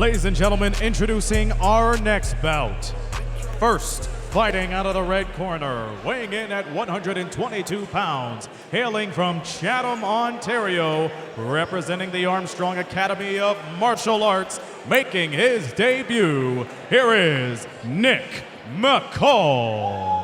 Ladies and gentlemen, introducing our next bout. First, fighting out of the red corner, weighing in at 122 pounds, hailing from Chatham, Ontario, representing the Armstrong Academy of Martial Arts, making his debut, here is Nick McCall.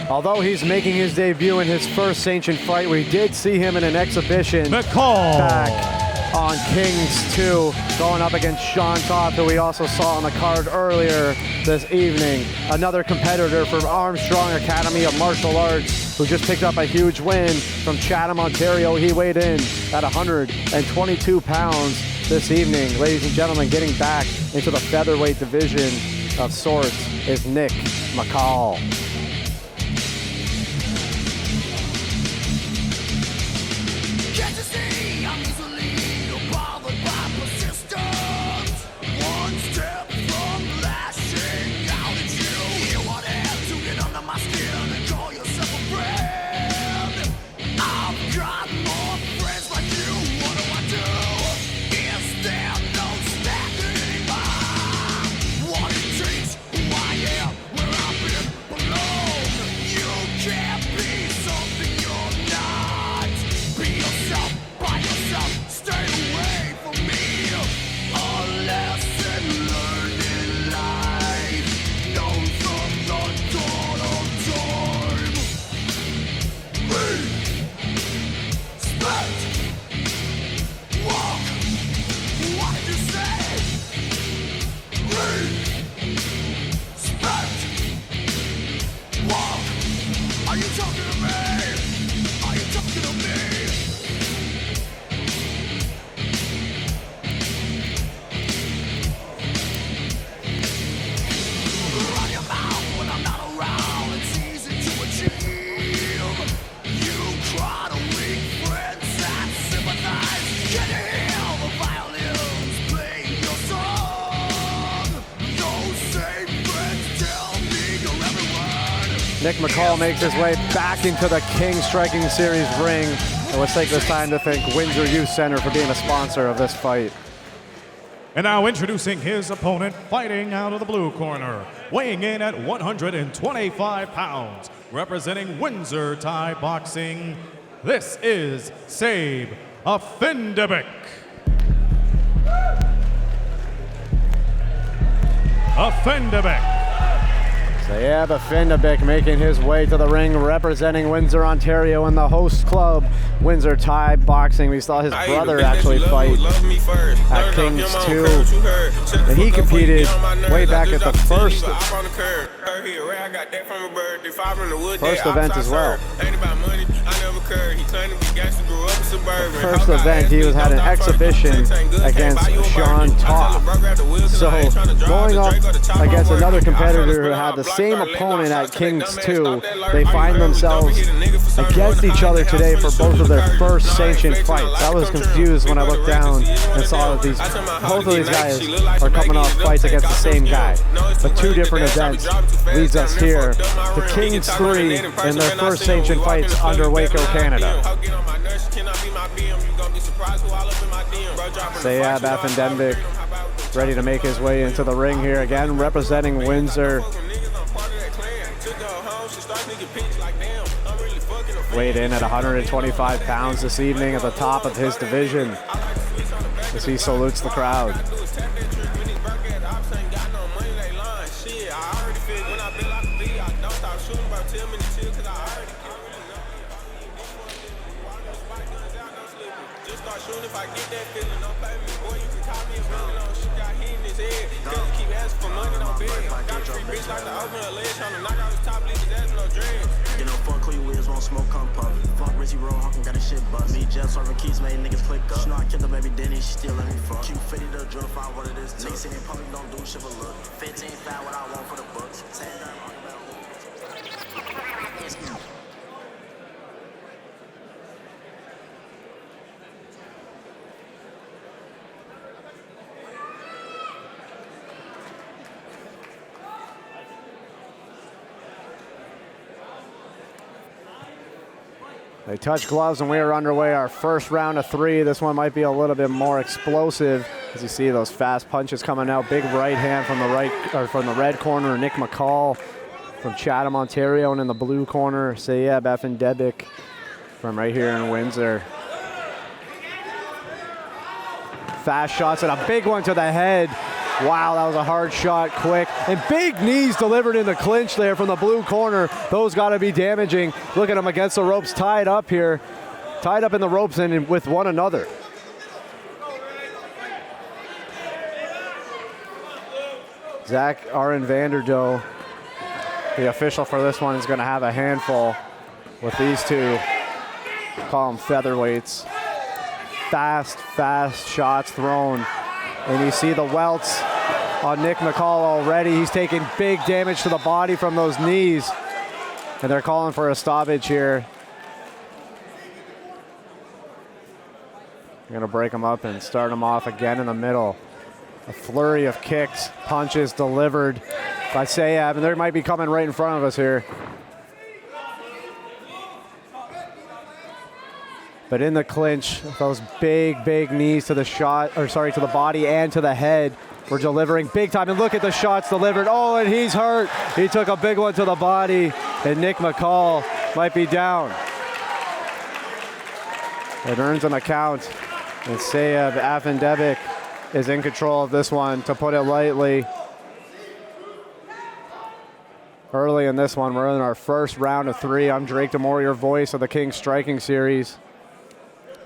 Although he's making his debut in his first sanctioned fight, we did see him in an exhibition McCall back on KINGSS 2, going up against Sean Toth, who we also saw on the card earlier this evening. Another competitor from Armstrong Academy of Martial Arts, who just picked up a huge win from Chatham, Ontario. He weighed in at 122 pounds this evening. Ladies and gentlemen, getting back into the featherweight division of sorts is Nick McCall. Nick McCall makes his way back into the King Striking Series ring. And let's take this time to thank Windsor Youth Center for being a sponsor of this fight. And now introducing his opponent, fighting out of the blue corner, weighing in at 125 pounds, representing Windsor Thai Boxing, this is Saeb Afendibek. Saeb Afendibek making his way to the ring, representing Windsor, Ontario in the host club, Windsor Thai Boxing. We saw his brother actually fight at KINGSS 2, and he competed way back at the first event as well. The first event, he had an exhibition against Sean Toth. So going up against another competitor who had the same opponent at KINGSS 2, they find themselves against each other today for both of their first sanctioned fights. I was confused when I looked down and saw that both of these guys are coming off fights against the same guy. But two different events leads us here to KINGSS 3 and their first sanctioned fights under Waco, Canada. Saeb Afendibek ready to make his way into the ring here again, representing Windsor. Weighed in at 125 pounds this evening at the top of his division as he salutes the crowd. You know, fuck who you is, won't smoke, come puff. Fuck Rizzy Roll, Hawking got his shit bust. Me, Jeff, serving keys, made niggas click up. You know I killed the baby Denny, she still let me fuck. Q50 to drill, find what it is. Niggas sitting in public, don't do shit but look. 15 foul, what I want for the books. They touch gloves and we are underway. Our first round of 3. This one might be a little bit more explosive as you see those fast punches coming out. Big right hand from the red corner, Nick McCall from Chatham, Ontario, and in the blue corner, Saeb Afendibek from right here in Windsor. Fast shots and a big one to the head. Wow, that was a hard shot, quick. And big knees delivered in the clinch there from the blue corner. Those got to be damaging. Look at him against the ropes, tied up here. Tied up in the ropes and with one another. Zach Vanderdoe, the official for this one, is going to have a handful with these two. Call them featherweights. Fast shots thrown. And you see the welts on Nick McCall already. He's taking big damage to the body from those knees. And they're calling for a stoppage here. They're going to break him up and start him off again in the middle. A flurry of kicks, punches delivered by Saeb, and they might be coming right in front of us here. But in the clinch, those big knees to the to the body and to the head. We're delivering big time. And look at the shots delivered. Oh, and he's hurt. He took a big one to the body, and Nick McCall might be down. It earns him a count, and Saeb Afendibek is in control of this one, to put it lightly. Early in this one, we're in our first round of 3. I'm Drake DeMore, your voice of the KINGSS Striking Series.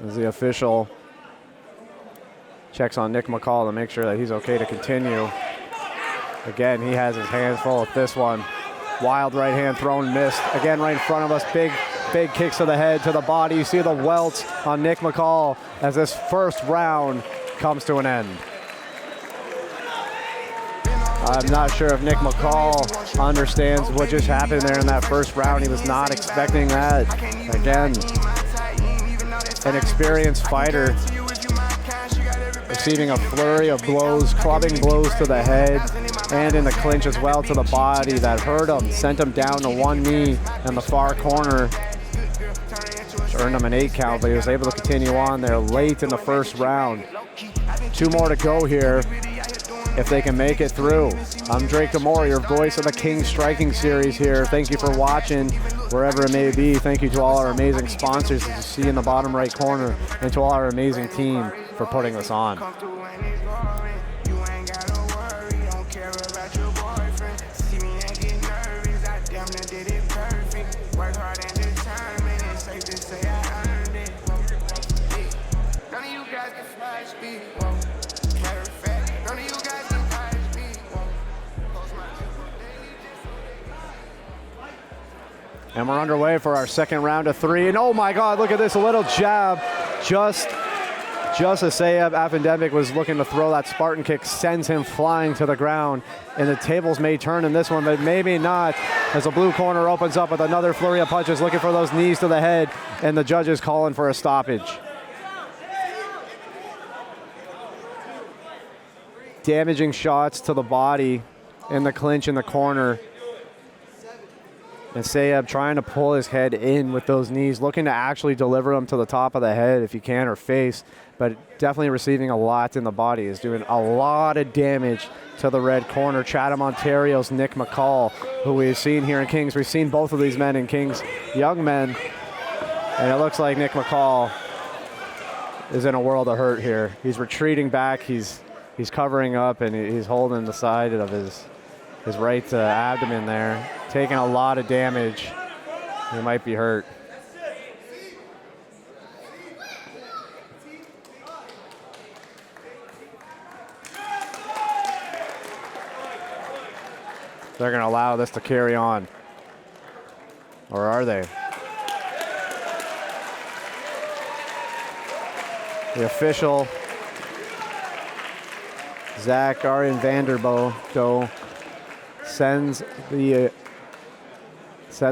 As the official checks on Nick McCall to make sure that he's okay to continue. Again, he has his hands full with this one. Wild right hand thrown, missed. Again, right in front of us, big kicks to the head, to the body. You see the welts on Nick McCall as this first round comes to an end. I'm not sure if Nick McCall understands what just happened there in that first round. He was not expecting that. Again, an experienced fighter receiving a flurry of blows, clubbing blows to the head and in the clinch as well to the body that hurt him, sent him down to one knee in the far corner. Earned him an 8 count, but he was able to continue on there late in the first round. 2 more to go here if they can make it through. I'm Drake DeMore, your voice of the KINGSS Striking Series here. Thank you for watching wherever it may be. Thank you to all our amazing sponsors, as you see in the bottom right corner, and to all our amazing team for putting this on. And we're underway for our second round of 3. And oh my God, look at this, a little jab. Just as Saeb Afendibek was looking to throw that Spartan kick, sends him flying to the ground. And the tables may turn in this one, but maybe not, as the blue corner opens up with another flurry of punches, looking for those knees to the head, and the judge is calling for a stoppage. Damaging shots to the body in the clinch in the corner. And Saeb trying to pull his head in with those knees, looking to actually deliver them to the top of the head if he can, or face, but definitely receiving a lot in the body. Is doing a lot of damage to the red corner. Chatham, Ontario's Nick McCall, who we've seen here in KINGSS. We've seen both of these men in KINGSS, young men, and it looks like Nick McCall is in a world of hurt here. He's retreating back, he's covering up, and he's holding the side of his right abdomen there. Taking a lot of damage. He might be hurt. They're going to allow this to carry on. Or are they? The official, Zach Vanderdoe, sends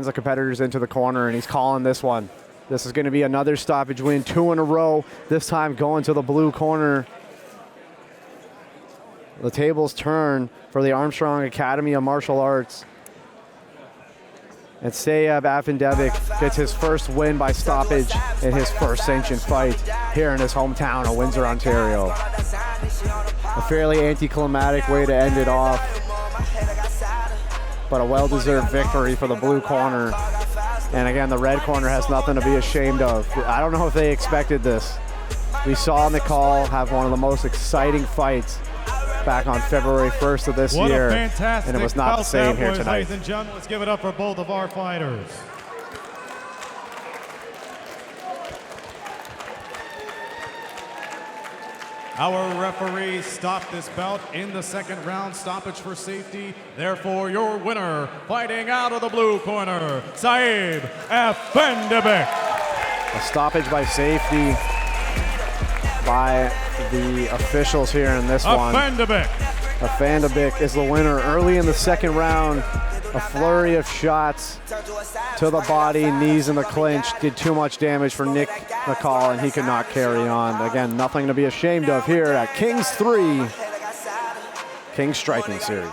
the competitors into the corner, and he's calling this one. This is going to be another stoppage win, 2 in a row, this time going to the blue corner. The tables turn for the Armstrong Academy of Martial Arts. And Saeb Afendibek gets his first win by stoppage in his first sanctioned fight here in his hometown of Windsor, Ontario. A fairly anticlimactic way to end it off, but a well-deserved victory for the blue corner. And again, the red corner has nothing to be ashamed of. I don't know if they expected this. We saw McCall have one of the most exciting fights back on February 1st of this year, and it was not the same here tonight. Ladies and gentlemen, let's give it up for both of our fighters. Our referee stopped this bout in the second round, stoppage for safety. Therefore, your winner, fighting out of the blue corner, Saeb Afendibek. A stoppage by safety by the officials here in this one. Afendibek is the winner early in the second round. A flurry of shots to the body, knees in the clinch, did too much damage for Nick McCall, and he could not carry on. Again, nothing to be ashamed of here at Kings 3, Kings Striking Series.